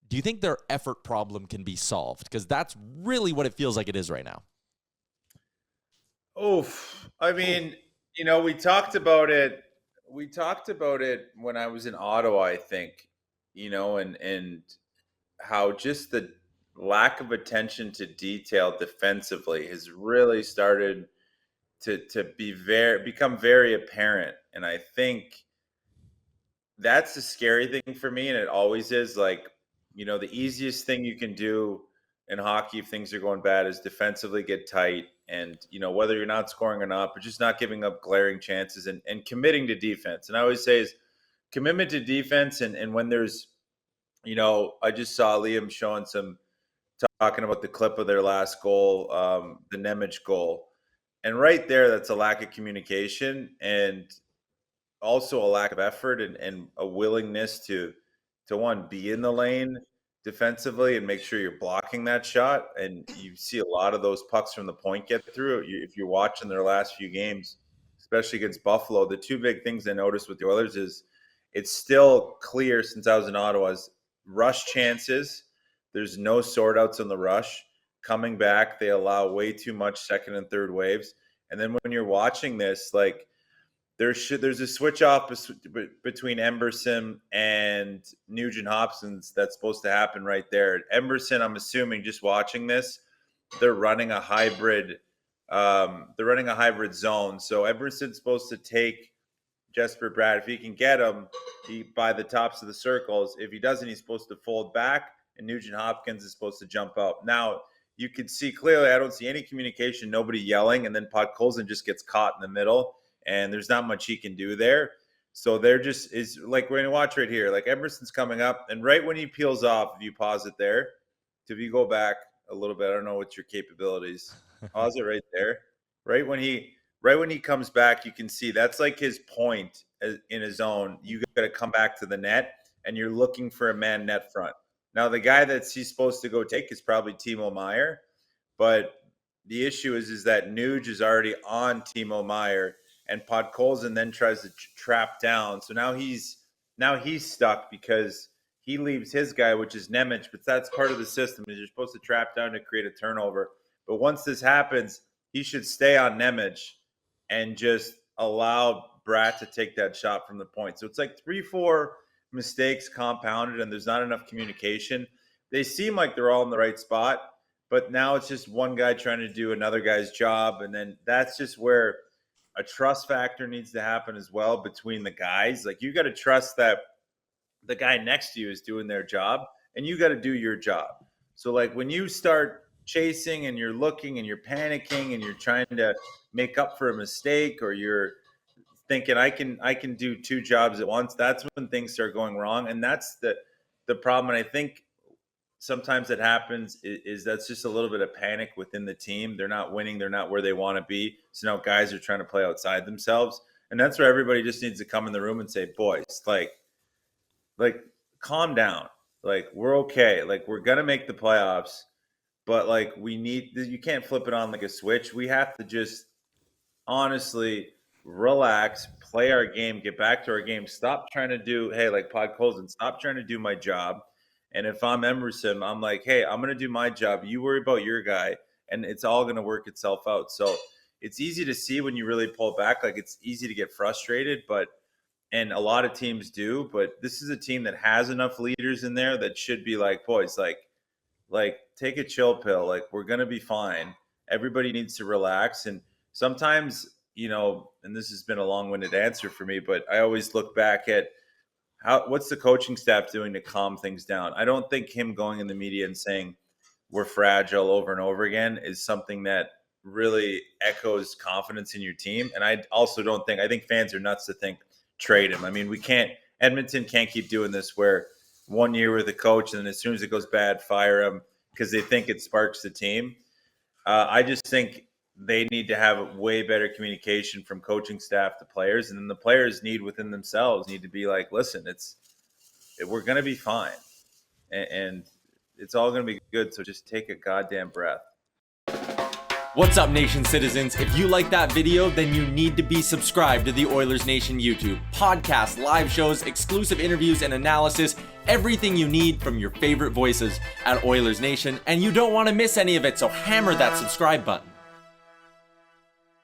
do you think their effort problem can be solved? Because that's really what it feels like it is right now. Oof. I mean, we talked about it. We talked about it when I was in Ottawa, I think, and how just the lack of attention to detail defensively has really started to become very apparent. And I think that's the scary thing for me, and it always is. Like, the easiest thing you can do in hockey if things are going bad is defensively get tight, and whether you're not scoring or not, but just not giving up glaring chances and committing to defense. And I always say is commitment to defense, and when there's, I just saw Liam showing some talking about the clip of their last goal, the Nemec goal, and right there, that's a lack of communication and also a lack of effort and a willingness to one, be in the lane defensively and make sure you're blocking that shot. And you see a lot of those pucks from the point get through. If you're watching their last few games, especially against Buffalo, the two big things I noticed with the Oilers is it's still clear since I was in Ottawa is rush chances. There's no sort outs on the rush. Coming back, they allow way too much second and third waves. And then when you're watching this, like, there's a switch off between Emberson and Nugent-Hopkins that's supposed to happen right there. Emberson, I'm assuming, just watching this, they're running a hybrid. They're running a hybrid zone. So Emberson's supposed to take Jesper Bratt. If he can get him by the tops of the circles. If he doesn't, he's supposed to fold back, and Nugent-Hopkins is supposed to jump out. Now, you can see clearly, I don't see any communication, nobody yelling, and then Podkolzin just gets caught in the middle. And there's not much he can do there. So there just is, like, we're going to watch right here. Like, Emerson's coming up, and right when he peels off, if you pause it there, if you go back a little bit, I don't know what's your capabilities. Pause it right there. Right when he comes back, you can see that's like his point in his zone. You got to come back to the net, and you're looking for a man net front. Now, the guy that he's supposed to go take is probably Timo Meier, but the issue is that Nuge is already on Timo Meier, and Podkolzin then tries to trap down. So now he's stuck because he leaves his guy, which is Nemec, but that's part of the system. Is you're supposed to trap down to create a turnover. But once this happens, he should stay on Nemec and just allow Bratt to take that shot from the point. So it's like 3-4 mistakes compounded, and there's not enough communication. They seem like they're all in the right spot, but now it's just one guy trying to do another guy's job, and then that's just where a trust factor needs to happen as well between the guys. Like, you got to trust that the guy next to you is doing their job, and you got to do your job. So, like, when you start chasing and you're looking and you're panicking and you're trying to make up for a mistake, or you're thinking I can do two jobs at once, that's when things start going wrong. And that's the problem. And I think sometimes it happens is that's just a little bit of panic within the team. They're not winning. They're not where they want to be. So now guys are trying to play outside themselves. And that's where everybody just needs to come in the room and say, boys, like calm down. Like, we're okay. Like, we're going to make the playoffs, but like, you can't flip it on like a switch. We have to just honestly relax, play our game, get back to our game. Stop trying to do, hey, like Podkolzin, stop trying to do my job. And if I'm Emerson, I'm like, hey, I'm going to do my job. You worry about your guy, and it's all going to work itself out. So it's easy to see when you really pull back. Like, it's easy to get frustrated, and a lot of teams do. But this is a team that has enough leaders in there that should be like, boys, like take a chill pill. Like, we're going to be fine. Everybody needs to relax. And sometimes, and this has been a long-winded answer for me, but I always look back at what's the coaching staff doing to calm things down. I don't think him going in the media and saying we're fragile over and over again is something that really echoes confidence in your team. And I also I think fans are nuts to think trade him. I mean, Edmonton can't keep doing this where 1 year with a coach and then as soon as it goes bad, fire him because they think it sparks the team. I just think they need to have way better communication from coaching staff to players, and then the players need to be like, listen, we're going to be fine, and it's all going to be good. So just take a goddamn breath. What's up, Nation citizens? If you like that video, then you need to be subscribed to the Oilers Nation YouTube. Podcasts, live shows, exclusive interviews, and analysis. Everything you need from your favorite voices at Oilers Nation. And you don't want to miss any of it, so hammer that subscribe button.